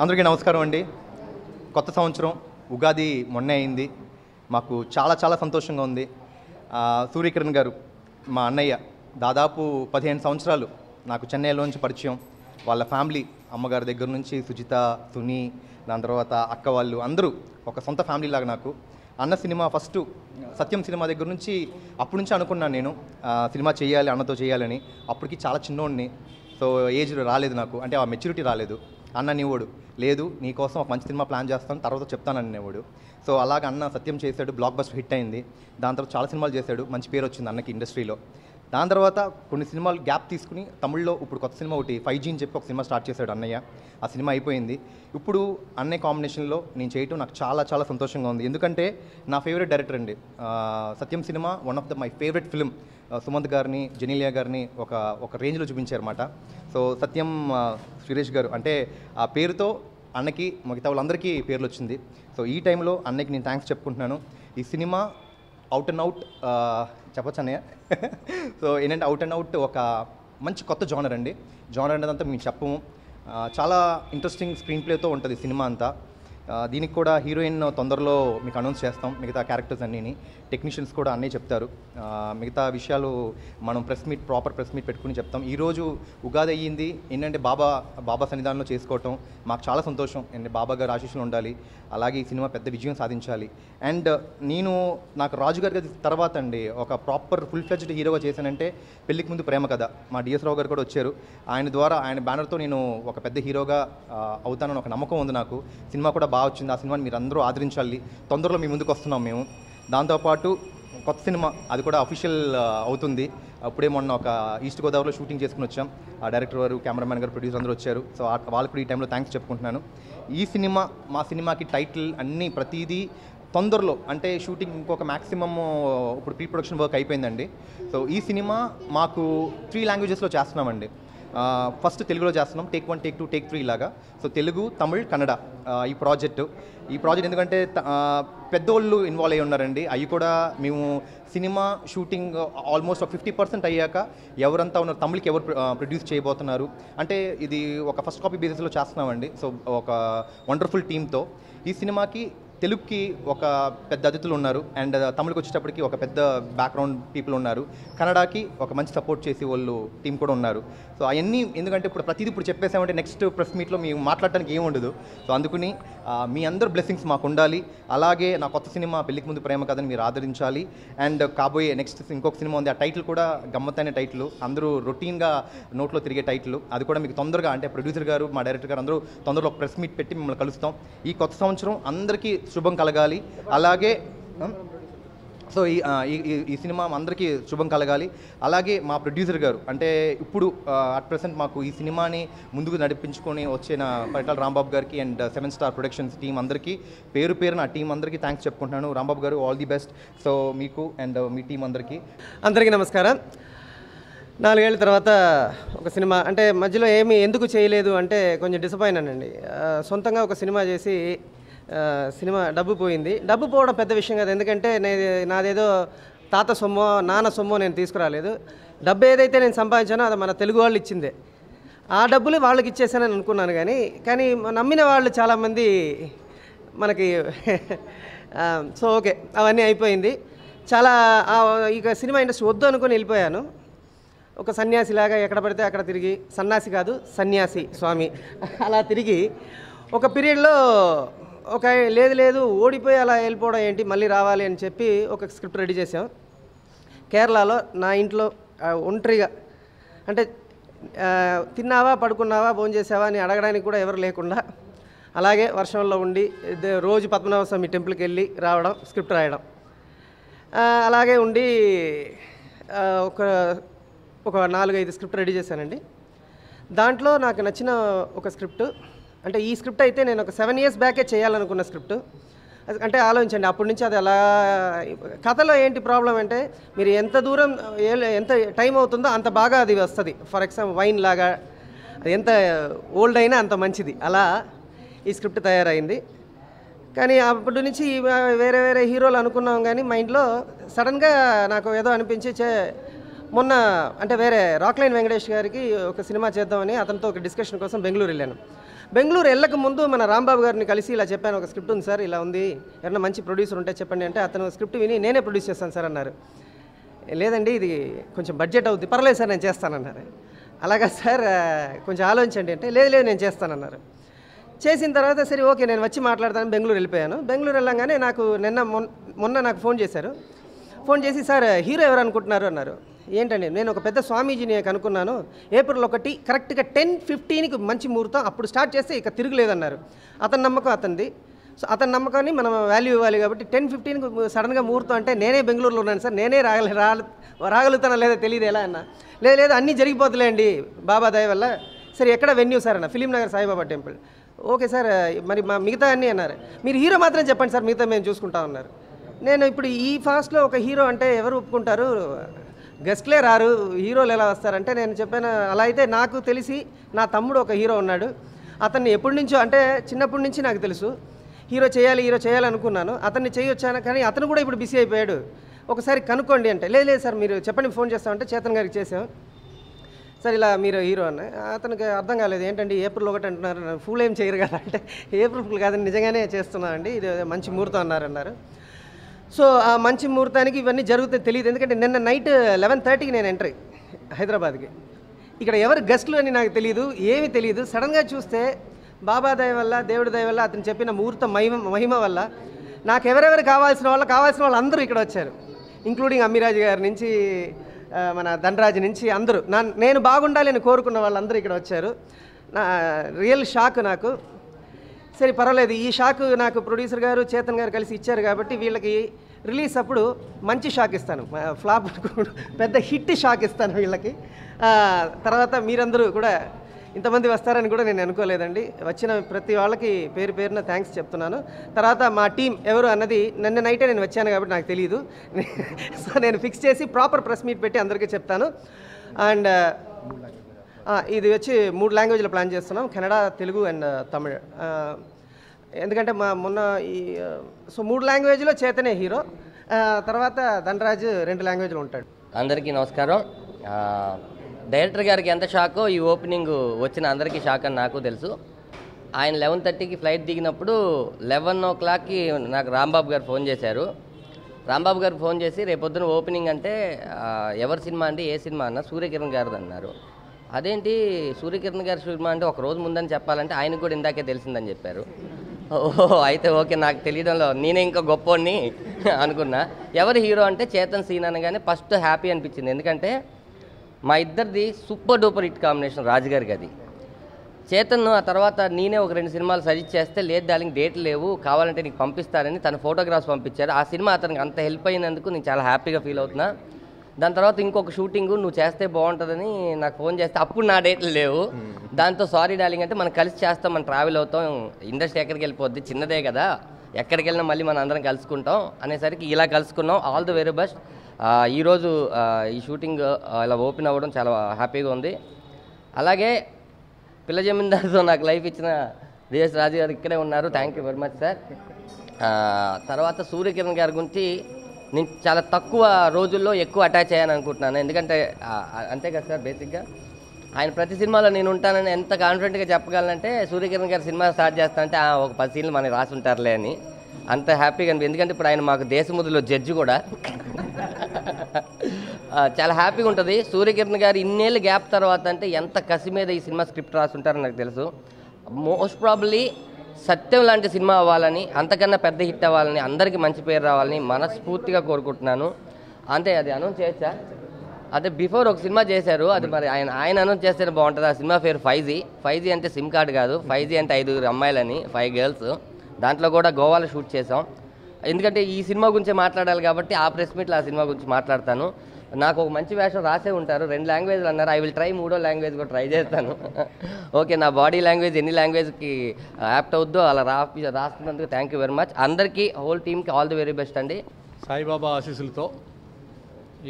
అందరికీ నమస్కారం అండి. కొత్త సంవత్సరం ఉగాది మొన్నే అయింది. మాకు చాలా సంతోషంగా ఉంది. సూర్యకిరణ్ గారు మా అన్నయ్య దాదాపు 15 సంవత్సరాలు నాకు చెన్నైలోంచి పరిచయం. వాళ్ళ ఫ్యామిలీ అమ్మగారి దగ్గర నుంచి సుజిత, సునీ, దాని తర్వాత అక్క వాళ్ళు అందరూ ఒక సొంత ఫ్యామిలీ లాగా నాకు. అన్న సినిమా ఫస్ట్ సత్యం సినిమా దగ్గర నుంచి అప్పటి నుంచి అనుకున్నాను నేను సినిమా చేయాలి, అన్నతో చేయాలని. అప్పటికి చాలా చిన్నోడిని, సో ఏజ్ రాలేదు నాకు, అంటే ఆ మెచ్యూరిటీ రాలేదు. అన్న నీవాడు లేదు, నీకోసం ఒక మంచి సినిమా ప్లాన్ చేస్తాను, తర్వాత చెప్తాను అనేవాడు. సో అలాగ అన్న సత్యం చేశాడు, బ్లాక్ బస్టర్ హిట్ అయింది. దాని తర్వాత చాలా సినిమాలు చేశాడు, మంచి పేరు వచ్చింది అన్నకి ఇండస్ట్రీలో. దాని తర్వాత కొన్ని సినిమాలు గ్యాప్ తీసుకుని తమిళ్లో ఇప్పుడు కొత్త సినిమా ఒకటి 5G అని చెప్పి ఒక సినిమా స్టార్ట్ చేశాడు అన్నయ్య. ఆ సినిమా అయిపోయింది. ఇప్పుడు అన్నయ్య కాంబినేషన్లో నేను చేయటం నాకు చాలా సంతోషంగా ఉంది. ఎందుకంటే నా ఫేవరెట్ డైరెక్టర్ అండి. Satyam cinema one of my favourite film. Sumanth గారిని, జెనీలియా గారిని ఒక రేంజ్లో చూపించారన్నమాట. సో సత్యం సురేష్ గారు అంటే ఆ పేరుతో అన్నకి మిగతా వాళ్ళందరికీ పేర్లు వచ్చింది. సో ఈ టైంలో అన్నకి నేను థ్యాంక్స్ చెప్పుకుంటున్నాను. ఈ సినిమా అవుట్ అండ్ అవుట్ చెప్పచ్చు అన్నయ్య. సో ఏంటంటే అవుట్ అండ్ అవుట్ ఒక మంచి కొత్త జానర్ అండి. జానర్ అనేదంతా మేము చెప్పము. చాలా ఇంట్రెస్టింగ్ స్క్రీన్ ప్లేతో ఉంటుంది సినిమా అంతా. దీనికి కూడా హీరోయిన్ తొందరలో మీకు అనౌన్స్ చేస్తాం. మిగతా క్యారెక్టర్స్ అన్నీని టెక్నీషియన్స్ కూడా అన్నీ చెప్తారు. మిగతా విషయాలు మనం ప్రాపర్ ప్రెస్ మీట్ పెట్టుకుని చెప్తాం. ఈరోజు ఉగాది అయ్యింది ఏంటంటే బాబా సన్నిధానంలో చేసుకోవటం మాకు చాలా సంతోషం. అండ్ బాబా గారు ఆశీస్సులు ఉండాలి, అలాగే ఈ సినిమా పెద్ద విజయం సాధించాలి. అండ్ నాకు రాజు గారి తర్వాత అండి ఒక ప్రాపర్ ఫుల్ ఫ్లెడ్జ్డ్ హీరోగా చేశానంటే పెళ్లికి ముందు ప్రేమ కథ. మా డిఎస్ రావు గారు కూడా వచ్చారు. ఆయన ద్వారా ఆయన బ్యానర్తో నేను ఒక పెద్ద హీరోగా అవుతానని ఒక నమ్మకం ఉంది నాకు. సినిమా కూడా బాగా వచ్చింది. ఆ సినిమాని మీరు అందరూ ఆదరించాలి. తొందరలో మీ ముందుకు వస్తున్నాం మేము. దాంతోపాటు కొత్త సినిమా అది కూడా అఫీషియల్ అవుతుంది. అప్పుడే మొన్న ఒక ఈస్ట్ గోదావరిలో షూటింగ్ చేసుకుని వచ్చాం. ఆ డైరెక్టర్ గారు, కెమెరామ్యాన్ గారు, ప్రొడ్యూసర్ అందరూ వచ్చారు. సో వాళ్ళకి కూడా ఈ టైంలో థ్యాంక్స్ చెప్పుకుంటున్నాను. ఈ సినిమా మా సినిమాకి టైటిల్ అన్నీ ప్రతిదీ తొందరలో, అంటే షూటింగ్ ఇంకొక మ్యాక్సిమమ్ ఇప్పుడు ప్రీ ప్రొడక్షన్ వర్క్ అయిపోయిందండి. సో ఈ సినిమా మాకు 3 లాంగ్వేజెస్లో చేస్తున్నామండి. ఫస్ట్ తెలుగులో చేస్తున్నాం, టేక్ 1, టేక్ 2, టేక్ 3 ఇలాగా. సో తెలుగు, తమిళ్, కన్నడ ఈ ప్రాజెక్ట్ ఎందుకంటే పెద్దోళ్ళు ఇన్వాల్వ్ అయ్యి ఉన్నారండి. అవి కూడా మేము సినిమా షూటింగ్ ఆల్మోస్ట్ ఒక 50% అయ్యాక ఎవరంతా ఉన్నారు, తమిళ్కి ఎవరు ప్రొడ్యూస్ చేయబోతున్నారు అంటే ఇది ఒక ఫస్ట్ కాపీ బేసిస్లో చేస్తున్నామండి. సో ఒక వండర్ఫుల్ టీమ్తో ఈ సినిమాకి తెలుగుకి ఒక పెద్ద అతిథులు ఉన్నారు, అండ్ తమిళకి వచ్చేటప్పటికి ఒక పెద్ద బ్యాక్గ్రౌండ్ పీపుల్ ఉన్నారు, కన్నడకి ఒక మంచి సపోర్ట్ చేసి వాళ్ళు టీం కూడా ఉన్నారు. సో అవన్నీ ఎందుకంటే ప్రతిదీ ఇప్పుడు చెప్పేసామంటే నెక్స్ట్ ప్రెస్ మీట్లో మేము మాట్లాడటానికి ఏమి ఉండదు. సో అందుకని మీ అందరు బ్లెస్సింగ్స్ మాకు ఉండాలి. అలాగే నా కొత్త సినిమా పెళ్లికి ముందు ప్రేమ కథని మీరు ఆదరించాలి. అండ్ కాబోయే నెక్స్ట్ ఇంకొక సినిమా ఉంది, ఆ టైటిల్ కూడా గమ్మత్తైన టైటిల్, అందరూ రొటీన్గా నోట్లో తిరిగే టైటిల్. అది కూడా మీకు తొందరగా, అంటే ప్రొడ్యూసర్ గారు, మా డైరెక్టర్ గారు అందరూ తొందరలో ఒక ప్రెస్ మీట్ పెట్టి మిమ్మల్ని కలుస్తాం. ఈ కొత్త సంవత్సరం అందరికీ శుభం కలగాలి. అలాగే సో ఈ సినిమా అందరికీ శుభం కలగాలి. అలాగే మా ప్రొడ్యూసర్ గారు అంటే ఇప్పుడు అట్ ప్రెసెంట్ మాకు ఈ సినిమాని ముందుకు నడిపించుకొని వచ్చిన పరిటాల రాంబాబు గారికి అండ్ 7 Star ప్రొడక్షన్స్ టీం అందరికీ పేరు నా టీం అందరికీ థ్యాంక్స్ చెప్పుకుంటున్నాను. రాంబాబు గారు ఆల్ ది బెస్ట్. సో మీకు అండ్ మీ టీం అందరికీ నమస్కారం. 4 ఏళ్ళ తర్వాత ఒక సినిమా, అంటే మధ్యలో ఎందుకు చేయలేదు అంటే కొంచెం డిసప్పాయింట్ అండి. సొంతంగా ఒక సినిమా చేసి సినిమా డబ్బు పోయింది. డబ్బు పోవడం పెద్ద విషయం కాదు, ఎందుకంటే నాదేదో తాత సొమ్మో నాన్న సొమ్మో నేను తీసుకురాలేదు. డబ్బు ఏదైతే నేను సంపాదించానో అది మన తెలుగు వాళ్ళు ఇచ్చిందే. ఆ డబ్బులు వాళ్ళకి ఇచ్చేసానని అనుకున్నాను. కానీ నమ్మిన వాళ్ళు చాలామంది మనకి సో ఓకే, అవన్నీ అయిపోయింది. ఇక సినిమా ఇండస్ట్రీ వద్దు అనుకుని వెళ్ళిపోయాను. ఒక సన్యాసిలాగా ఎక్కడ పడితే అక్కడ తిరిగి, సన్యాసి కాదు సన్యాసి స్వామి అలా తిరిగి ఒక పీరియడ్లో లేదు ఓడిపోయి అలా వెళ్ళిపోవడం ఏంటి, మళ్ళీ రావాలి అని చెప్పి ఒక స్క్రిప్ట్ రెడీ చేసాం. కేరళలో నా ఇంట్లో ఒంటరిగా, అంటే తిన్నావా, పడుకున్నావా, భోంచేసావా అని అడగడానికి కూడా ఎవరు లేకుండా అలాగే వర్షంలో ఉండి రోజు పద్మనాభ స్వామి టెంపుల్కి వెళ్ళి రావడం, స్క్రిప్ట్ రాయడం, అలాగే ఉండి ఒక 4-5 స్క్రిప్ట్ రెడీ చేశానండి. దాంట్లో నాకు నచ్చిన ఒక స్క్రిప్ట్, అంటే ఈ స్క్రిప్ట్ అయితే నేను ఒక 7 years బ్యాకే చేయాలనుకున్న స్క్రిప్ట్. అంటే ఆలోచించండి, అప్పటి నుంచి అది అలా. కథలో ఏంటి ప్రాబ్లం అంటే మీరు ఎంత దూరం ఎంత టైం అవుతుందో అంత బాగా అది వస్తుంది. ఫర్ ఎగ్జాంపుల్ వైన్ లాగా, అది ఎంత ఓల్డ్ అయినా అంత మంచిది. అలా ఈ స్క్రిప్ట్ తయారైంది. కానీ అప్పటి నుంచి వేరే హీరోలు అనుకున్నాం, కానీ మైండ్లో సడన్గా నాకు ఏదో అనిపించి మొన్న అంటే వేరే రాక్లైన్ వెంకటేష్ గారికి ఒక సినిమా చేద్దామని అతనితో ఒక డిస్కషన్ కోసం బెంగళూరు వెళ్ళాను. బెంగళూరు వెళ్ళక ముందు మన రాంబాబు గారిని కలిసి ఇలా చెప్పాను, ఒక స్క్రిప్ట్ ఉంది సార్, ఇలా ఉంది, ఎవరైనా మంచి ప్రొడ్యూసర్ ఉంటే చెప్పండి అంటే అతను స్క్రిప్ట్ విని నేనే ప్రొడ్యూస్ చేస్తాను సార్ అన్నారు. లేదండి ఇది కొంచెం బడ్జెట్ అవుతుంది, పర్లేదు సార్ నేను చేస్తానన్నారు. అలాగా సార్ కొంచెం ఆలోచించండి అంటే లేదు లేదు నేను చేస్తానన్నారు. చేసిన తర్వాత సరే ఓకే నేను వచ్చి మాట్లాడతాను, బెంగళూరు వెళ్ళిపోయాను. బెంగళూరు వెళ్ళంగానే నాకు మొన్న నాకు ఫోన్ చేశారు. ఫోన్ చేసి సార్ హీరో ఎవరు అనుకుంటున్నారు అన్నారు. ఏంటండి నేను ఒక పెద్ద స్వామీజీని కనుక్కున్నాను, ఏప్రిల్ 1 కరెక్ట్గా 10:15కి మంచి ముహూర్తం, అప్పుడు స్టార్ట్ చేస్తే ఇక తిరుగులేదన్నారు. అతని నమ్మకం అతనిది. సో అతని నమ్మకాన్ని మనం వాల్యూ ఇవ్వాలి కాబట్టి 10:15కి సడన్గా ముహూర్తం అంటే నేనే బెంగళూరులో ఉన్నాను సార్, నేనే రాగలుగుతానా లేదా తెలియదు ఎలా అన్న. లేదు లేదు అన్నీ జరిగిపోతులేండి బాబా దయ వల్ల. సరే ఎక్కడ వెన్యూ సార్ అన్న, film Nagar Saibaba temple. Okay sir మరి మా మిగతా అన్నీ అన్నారు. మీరు హీరో మాత్రం చెప్పండి సార్, మిగతా మేము చూసుకుంటా ఉన్నారు. నేను ఇప్పుడు ఈ ఫాస్ట్లో ఒక హీరో అంటే ఎవరు ఒప్పుకుంటారు, గెస్ట్లే రారు, హీరోలు ఎలా వస్తారంటే నేను చెప్పాను. అలా అయితే నాకు తెలిసి నా తమ్ముడు ఒక హీరో ఉన్నాడు, అతన్ని ఎప్పటి నుంచో అంటే చిన్నప్పటి నుంచి నాకు తెలుసు, హీరో చేయాలి అనుకున్నాను. అతన్ని చేయొచ్చాను కానీ అతను కూడా ఇప్పుడు బిజీ అయిపోయాడు, ఒకసారి కనుక్కోండి అంటే లేదు లేదు సార్ మీరు చెప్పండి ఫోన్ చేస్తామంటే చేతన్ గారికి చేసాం. సార్ ఇలా మీరు హీరో అన్న. అతనికి అర్థం కాలేదు, ఏంటండి ఏప్రిల్ 1 అంటున్నారు, ఫుల్ ఏం చేయరు కదా అంటే ఏప్రిల్ ఫుల్ కాదని నిజంగానే చేస్తున్నానండి, ఇది మంచి ముహూర్తం అన్నారు. సో ఆ మంచి ముహూర్తానికి ఇవన్నీ జరుగుతాయి తెలియదు, ఎందుకంటే నిన్న నైట్ 11:30కి నేను ఎంట్రీ హైదరాబాద్కి. ఇక్కడ ఎవరు గెస్ట్లు అని నాకు తెలియదు, ఏమీ తెలియదు. సడన్గా చూస్తే బాబా దయ వల్ల, దేవుడి దయ వల్ల, అతను చెప్పిన ముహూర్తం మహిమ వల్ల నాకు ఎవరెవరు కావాల్సిన వాళ్ళు అందరూ ఇక్కడ వచ్చారు, ఇంక్లూడింగ్ అమ్మిరాజు గారి నుంచి మన ధనరాజు నుంచి అందరూ. నేను బాగుండాలి అని కోరుకున్న వాళ్ళందరూ ఇక్కడ వచ్చారు. రియల్ షాక్ నాకు. సరే పర్వాలేదు, ఈ షాక్ నాకు ప్రొడ్యూసర్ గారు చేతన్ గారు కలిసి ఇచ్చారు కాబట్టి వీళ్ళకి రిలీజ్ అప్పుడు మంచి షాక్ ఇస్తాను, ఫ్లాప్ పెద్ద హిట్ షాక్ ఇస్తాను వీళ్ళకి. తర్వాత మీరందరూ కూడా ఇంతమంది వస్తారని కూడా నేను అనుకోలేదండి. వచ్చిన ప్రతి వాళ్ళకి పేరు పేరున థ్యాంక్స్ చెప్తున్నాను. తర్వాత మా టీం ఎవరు అన్నది నిన్న నైటే నేను వచ్చాను కాబట్టి నాకు తెలియదు. సో నేను ఫిక్స్ చేసి ప్రాపర్ ప్రెస్ మీట్ పెట్టి అందరికీ చెప్తాను. అండ్ ఇది వచ్చి 3 లాంగ్వేజ్లో ప్లాన్ చేస్తున్నాం, కన్నడ, తెలుగు అండ్ తమిళ్. ఎందుకంటే మొన్న సో 3 లాంగ్వేజ్లో చేతనే హీరో, తర్వాత ధనరాజు 2 లాంగ్వేజ్లో ఉంటాడు. అందరికీ నమస్కారం. డైరెక్టర్ గారికి ఎంత షాకో ఈ ఓపెనింగ్ వచ్చిన అందరికీ షాక్ అని నాకు తెలుసు. ఆయన 11:30కి ఫ్లైట్ దిగినప్పుడు 11 o'clockకి నాకు రాంబాబు గారు ఫోన్ చేశారు. రాంబాబు గారు ఫోన్ చేసి రేపొద్దున ఓపెనింగ్ అంటే ఎవరి సినిమా అండి, ఏ సినిమా అన్న, సూర్యకిరణ్ గారిది అన్నారు. అదేంటి సూర్యకిరణ్ గారి సినిమా అంటే ఒక రోజు ముందని చెప్పాలంటే ఆయనకు కూడా ఇందాకే తెలిసిందని చెప్పారు. ఓహో అయితే ఓకే, నాకు తెలియడంలో నేనే ఇంకా గొప్పోడిని అనుకున్నా. ఎవరి హీరో అంటే చేతన్ సీన్ అనగానే ఫస్ట్ హ్యాపీ అనిపించింది, ఎందుకంటే మా ఇద్దరిది సూపర్ డూపర్ హిట్ కాంబినేషన్ రాజుగారికి. అది చేతన్ ఆ తర్వాత నేనే ఒక 2 సినిమాలు సజెస్ట్ చేస్తే లేదు డార్లింగ్ డేట్లు లేవు, కావాలంటే నీకు పంపిస్తారని తన ఫోటోగ్రాఫ్స్ పంపించారు. ఆ సినిమా అతనికి అంత హెల్ప్ అయినందుకు నేను చాలా హ్యాపీగా ఫీల్ అవుతున్నా. దాని తర్వాత ఇంకొక షూటింగ్ నువ్వు చేస్తే బాగుంటుందని నాకు ఫోన్ చేస్తే అప్పుడు నా డేట్లు లేవు. దాంతో సారీ డార్లింగ్ అంటే మనం కలిసి చేస్తాం, మనం ట్రావెల్ అవుతాం, ఇండస్ట్రీ ఎక్కడికి వెళ్ళిపోద్ది, చిన్నదే కదా, ఎక్కడికి వెళ్ళినా మళ్ళీ మనం అందరం కలుసుకుంటాం అనేసరికి ఇలా కలుసుకున్నాం. All the very best. ఈరోజు ఈ షూటింగ్ ఇలా ఓపెన్ అవ్వడం చాలా హ్యాపీగా ఉంది. అలాగే పిల్ల జమీందారుతో నాకు లైఫ్ ఇచ్చిన డిఎస్ రాజు గారు ఇక్కడే ఉన్నారు, thank you very much sir. తర్వాత సూర్యకిరణ్ గారి గురించి నేను చాలా తక్కువ రోజుల్లో ఎక్కువ అటాచ్ అయ్యాను అనుకుంటున్నాను, ఎందుకంటే అంతే కదా సార్, బేసిక్గా ఆయన ప్రతి సినిమాలో నేను ఉంటానని ఎంత కాన్ఫిడెంట్గా చెప్పగలనంటే సూర్యకిరణ్ గారి సినిమా స్టార్ట్ చేస్తానంటే ఒక 10 సీన్లు మనకి రాసి ఉంటారులే అని అంత హ్యాపీగా అనిపి. ఎందుకంటే ఇప్పుడు ఆయన మాకు దేశముద్రలో జడ్జి కూడా. చాలా హ్యాపీగా ఉంటుంది. సూర్యకిరణ్ గారు ఇన్నేళ్ళు గ్యాప్ తర్వాత అంటే ఎంత కసి మీద ఈ సినిమా స్క్రిప్ట్ రాసుంటారని నాకు తెలుసు. మోస్ట్ ప్రాబబ్లీ సత్యం లాంటి సినిమా అవ్వాలని, అంతకన్నా పెద్ద హిట్ అవ్వాలని, అందరికీ మంచి పేరు రావాలని మనస్ఫూర్తిగా కోరుకుంటున్నాను. అంతే, అది అనౌన్స్ చేయొచ్చా? అదే బిఫోర్ ఒక సినిమా చేశారు, అది మరి ఆయన అనౌన్స్ చేస్తేనే బాగుంటుంది. ఆ సినిమా పేరు 5G. 5G అంటే సిమ్ కార్డు కాదు, 5G అంటే 5 అమ్మాయిలని, 5 గర్ల్స్. దాంట్లో కూడా గోవాలో షూట్ చేసాం. ఎందుకంటే ఈ సినిమా గురించే మాట్లాడాలి కాబట్టి ఆ ప్రెస్ మీట్లో ఆ సినిమా గురించి మాట్లాడతాను. నాకు ఒక మంచి వేషం రాసే ఉంటారు, 2 లాంగ్వేజ్లు అన్నారు, ఐ విల్ ట్రై 3వ లాంగ్వేజ్ కూడా ట్రై చేస్తాను. ఓకే, నా బాడీ లాంగ్వేజ్ ఎన్ని లాంగ్వేజ్కి యాప్ట్ అవుద్దో అలా రాస్తున్నందుకు థ్యాంక్ యూ వెరీ మచ్. అందరికీ హోల్ టీమ్కి ఆల్ ది వెరీ బెస్ట్ అండి. సాయిబాబా ఆశీస్సులతో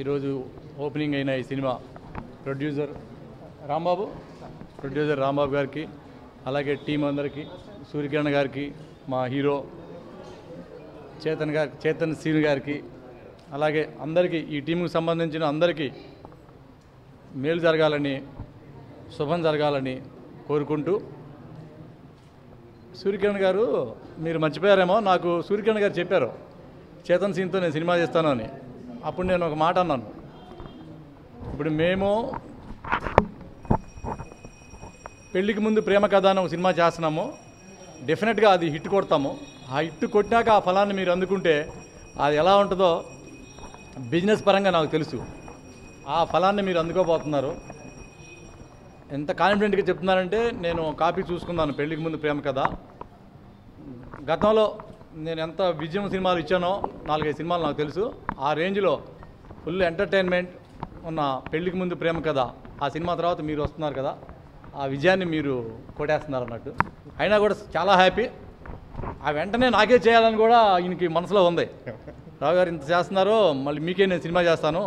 ఈరోజు ఓపెనింగ్ అయిన ఈ సినిమా ప్రొడ్యూసర్ రాంబాబు గారికి, అలాగే టీం అందరికీ, సూర్యకిరణ్ గారికి, మా హీరో చేతన్ సీన్ గారికి, అలాగే అందరికీ, ఈ టీంకి సంబంధించిన అందరికీ మేలు జరగాలని, శుభం జరగాలని కోరుకుంటూ సూర్యకిరణ్ గారు మీరు మర్చిపోయారేమో, నాకు సూర్యకిరణ్ గారు చెప్పారు చేతన్ సీన్తో నేను సినిమా చేస్తాను అని. అప్పుడు నేను ఒక మాట అన్నాను, ఇప్పుడు మేము పెళ్ళికి ముందు ప్రేమ కథ అని ఒక సినిమా చేస్తున్నాము, డెఫినెట్గా అది హిట్ కొడతాము. ఆ హిట్ కొట్టినాక ఆ ఫలాన్ని మీరు అందుకుంటే అది ఎలా ఉంటుందో బిజినెస్ పరంగా నాకు తెలుసు. ఆ ఫలాన్ని మీరు అందుకోబోతున్నారు. ఎంత కాన్ఫిడెంట్గా చెప్తున్నానంటే, నేను కాపీ చూసుకున్నాను పెళ్ళికి ముందు ప్రేమ కథ. గతంలో నేను ఎంత విజయం సినిమాలు ఇచ్చానో 4-5 సినిమాలు నాకు తెలుసు. ఆ రేంజ్లో ఫుల్ ఎంటర్టైన్మెంట్ ఉన్న పెళ్ళికి ముందు ప్రేమ కథ ఆ సినిమా తర్వాత మీరు వస్తున్నారు కదా, ఆ విజయాన్ని మీరు కొట్టేస్తున్నారు అన్నట్టు. అయినా కూడా చాలా హ్యాపీ. ఆ వెంటనే నాకే చేయాలని కూడా ఈయనకి మనసులో ఉంది. రావు గారు ఇంత చేస్తున్నారు, మళ్ళీ మీకే నేను సినిమా చేస్తాను,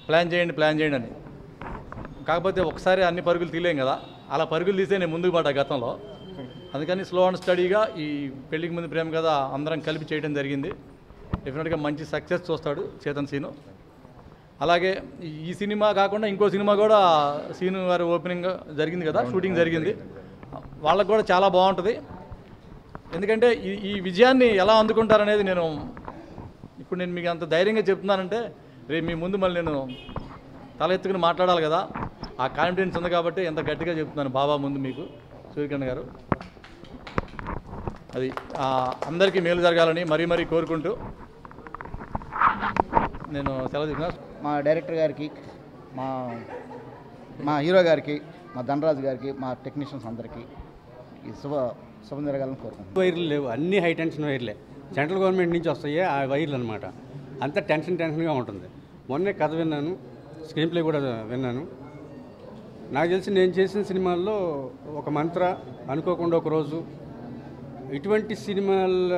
ప్లాన్ చేయండి అని. కాకపోతే ఒకసారి అన్ని పరుగులు తీయలేం కదా, అలా పరుగులు తీసే నేను ముందుకు పడ్డా గతంలో. అందుకని స్లో అండ్ స్టడీగా ఈ పెళ్ళికి ముందు ప్రేమ కథ అందరం కలిపి చేయడం జరిగింది. డెఫినెట్గా మంచి సక్సెస్ చూస్తాడు చేతన్ సీను. అలాగే ఈ సినిమా కాకుండా ఇంకో సినిమా కూడా సీను గారు ఓపెనింగ్ జరిగింది కదా, షూటింగ్ జరిగింది. వాళ్ళకు కూడా చాలా బాగుంటుంది. ఎందుకంటే ఈ విజయాన్ని ఎలా అందుకుంటారనేది ఇప్పుడు నేను మీకు అంత ధైర్యంగా చెప్తున్నానంటే, రేపు మీ ముందు మళ్ళీ నేను తల ఎత్తుకుని మాట్లాడాలి కదా, ఆ కాన్ఫిడెన్స్ ఉంది కాబట్టి ఎంత గట్టిగా చెప్తున్నాను బాబా ముందు మీకు సూర్యకిరణ్ గారు. అది అందరికీ మేలు జరగాలని మరీ కోరుకుంటూ నేను సెలవు తీసుకున్నాను. మా డైరెక్టర్ గారికి, మా హీరో గారికి, మా ధనరాజు గారికి, మా టెక్నీషియన్స్ అందరికీ ఈ శుభం జరగాలని కోరుకుంటున్నాను. వైర్లు లేవు, అన్ని హై టెన్షన్ వైర్లే. సెంట్రల్ గవర్నమెంట్ నుంచి వస్తాయి ఆ వైర్లు అనమాట. అంతా టెన్షన్గా ఉంటుంది. మొన్నే కథ విన్నాను, స్క్రీన్ ప్లే కూడా విన్నాను. నాకు తెలిసి నేను చేసిన సినిమాల్లో ఒక మంత్ర, అనుకోకుండా ఒకరోజు, ఇటువంటి సినిమాల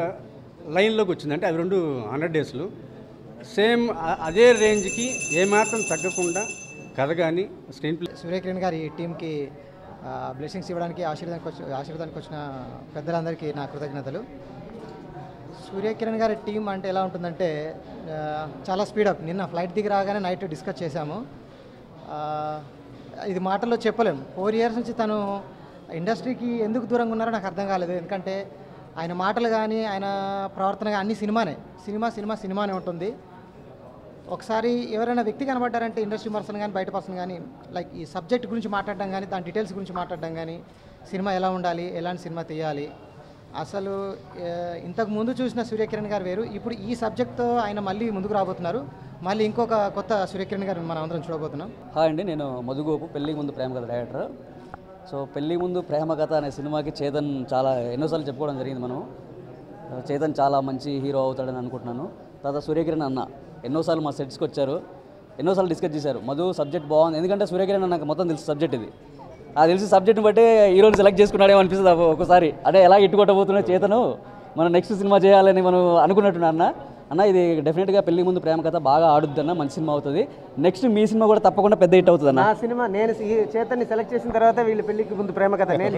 లైన్లోకి వచ్చింది. అంటే అవి 2 100 డేస్లు సేమ్ అదే రేంజ్కి ఏమాత్రం తగ్గకుండా కథ కానీ స్క్రీన్ ప్లే. సూర్యకిరణ్ గారి ఈ టీంకి బ్లెస్సింగ్స్ ఇవ్వడానికి ఆశీర్వాదానికి వచ్చిన పెద్దలందరికీ నా కృతజ్ఞతలు. సూర్యకిరణ్ గారి టీం అంటే ఎలా ఉంటుందంటే చాలా స్పీడప్. నిన్న ఫ్లైట్ దిగి రాగానే నైట్ డిస్కస్ చేశాము. ఇది మాటల్లో చెప్పలేము. 4 ఇయర్స్ నుంచి తను ఇండస్ట్రీకి ఎందుకు దూరంగా ఉన్నారో నాకు అర్థం కాలేదు. ఎందుకంటే ఆయన మాటలు కానీ ఆయన ప్రవర్తన కానీ అన్ని సినిమానే ఉంటుంది. ఒకసారి ఎవరైనా వ్యక్తి కనబడ్డారంటే ఇండస్ట్రీ పర్సన్ కానీ బయట పర్సన్ కానీ లైక్ ఈ సబ్జెక్ట్ గురించి మాట్లాడడం కానీ దాని డీటెయిల్స్ గురించి మాట్లాడడం కానీ సినిమా ఎలా ఉండాలి, ఎలాంటి సినిమా తీయాలి, అసలు ఇంతకు ముందు చూసిన సూర్యకిరణ్ గారు వేరు. ఇప్పుడు ఈ సబ్జెక్ట్తో ఆయన మళ్ళీ ముందుకు రాబోతున్నారు. మళ్ళీ ఇంకొక కొత్త సూర్యకిరణ్ గారు మనం అందరం చూడబోతున్నాం. హాయ్ అండి, నేను మధుగోపు, పెళ్ళికి ముందు ప్రేమ కథ డైరెక్టర్. సో పెళ్ళికి ముందు ప్రేమ కథ అనే సినిమాకి చేతన్ చాలా ఎన్నోసార్లు చెప్పుకోవడం జరిగింది. మనం చేతన్ చాలా మంచి హీరో అవుతాడని అనుకుంటున్నాను. తర్వాత సూర్యకిరణ్ అన్న ఎన్నోసార్లు మా సెట్స్కి వచ్చారు, ఎన్నోసార్లు డిస్కస్ చేశారు. మధు సబ్జెక్ట్ బాగుంది, ఎందుకంటే సూర్యకిరణ్ నాకు మొత్తం తెలుసు సబ్జెక్ట్ ఇది. అది తెలిసి సబ్జెక్ట్ని బట్టి హీరోని సెలెక్ట్ చేసుకున్నాడేమో అనిపిస్తుంది ఒకసారి. అంటే ఎలా ఇట్టుకొట్టబోతున్నా చేతను, మనం నెక్స్ట్ సినిమా చేయాలని మనం అనుకున్నట్టున్నా అన్న. ఇది డెఫినెట్గా పెళ్లి ముందు ప్రేమ కథ బాగా ఆడుద్ది అన్న, మంచి సినిమా అవుతుంది. నెక్స్ట్ మీ సినిమా కూడా తప్పకుండా పెద్ద హిట్ అవుతుంది అన్న. నా సినిమా నేను చేతన్ని సెలెక్ట్ చేసిన తర్వాత వీళ్ళు పెళ్లికి ముందు ప్రేమ కథ నేను